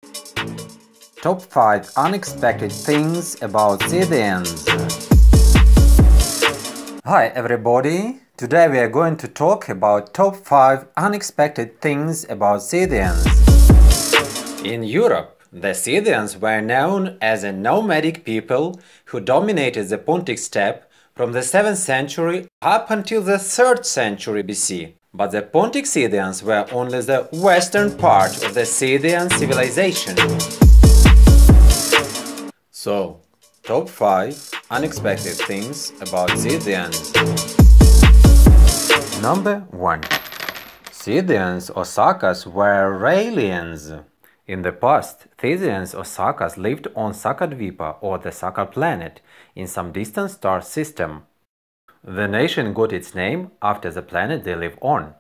Top 5 unexpected things about Scythians. Hi everybody! Today we are going to talk about top 5 unexpected things about Scythians. In Europe, the Scythians were known as a nomadic people who dominated the Pontic steppe from the 7th century up until the 3rd century BC. But the Pontic Scythians were only the western part of the Scythian civilization. So, top 5 unexpected things about Scythians. Number 1. Scythians or Sakas were aliens. In the past, Scythians or Sakas lived on Sakadvipa or the Saka planet in some distant star system. The nation got its name after the planet they live on.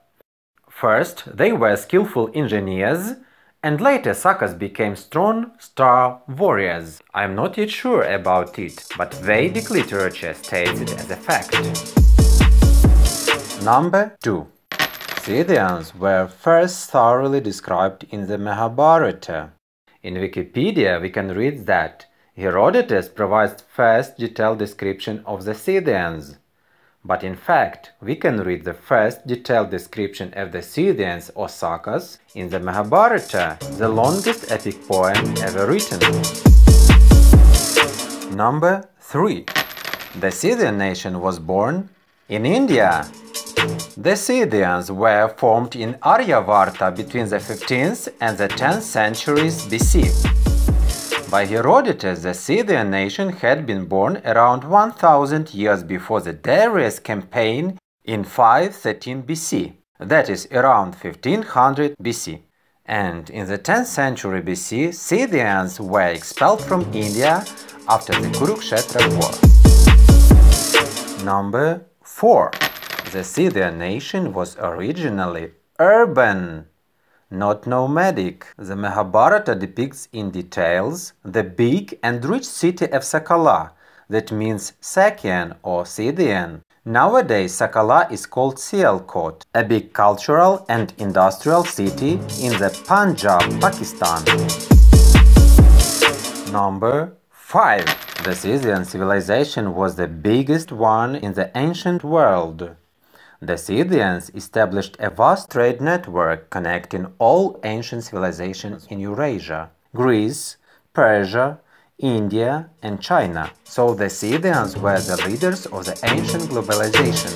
First, they were skillful engineers, and later Sakas became strong star warriors. I am not yet sure about it, but Vedic literature states it as a fact. Number 2. Scythians were first thoroughly described in the Mahabharata. In Wikipedia we can read that Herodotus provides first detailed description of the Scythians. But in fact, we can read the first detailed description of the Scythians or Sakas in the Mahabharata, the longest epic poem ever written. Number 3. The Scythian nation was born in India. The Scythians were formed in Aryavarta between the 15th and the 10th centuries BC. By Herodotus, the Scythian nation had been born around 1000 years before the Darius campaign in 513 BC, that is around 1500 BC. And in the 10th century BC, Scythians were expelled from India after the Kurukshetra war. Number 4. The Scythian nation was originally urban, not nomadic. The Mahabharata depicts in details the big and rich city of Sakala, that means Sakian or Scythian. Nowadays Sakala is called Sialkot, a big cultural and industrial city in the Punjab, Pakistan. Number 5. The Scythian civilization was the biggest one in the ancient world. The Scythians established a vast trade network connecting all ancient civilizations in Eurasia, Greece, Persia, India and China. So the Scythians were the leaders of the ancient globalization.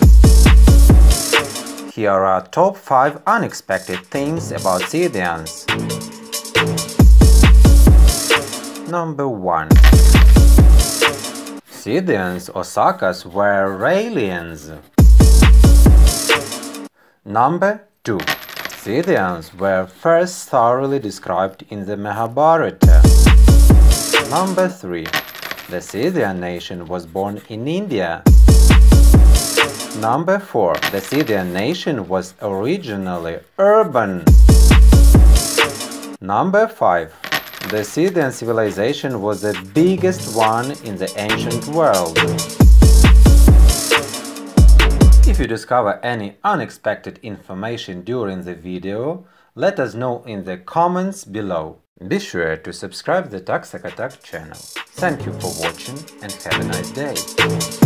Here are top 5 unexpected things about Scythians. Number 1. Scythians or Sakas were aliens. Number 2. Scythians were first thoroughly described in the Mahabharata. Number 3. The Scythian nation was born in India. Number 4. The Scythian nation was originally urban. Number 5. The Scythian civilization was the biggest one in the ancient world. If you discover any unexpected information during the video, let us know in the comments below. Be sure to subscribe the TakSakaTak channel. Thank you for watching and have a nice day!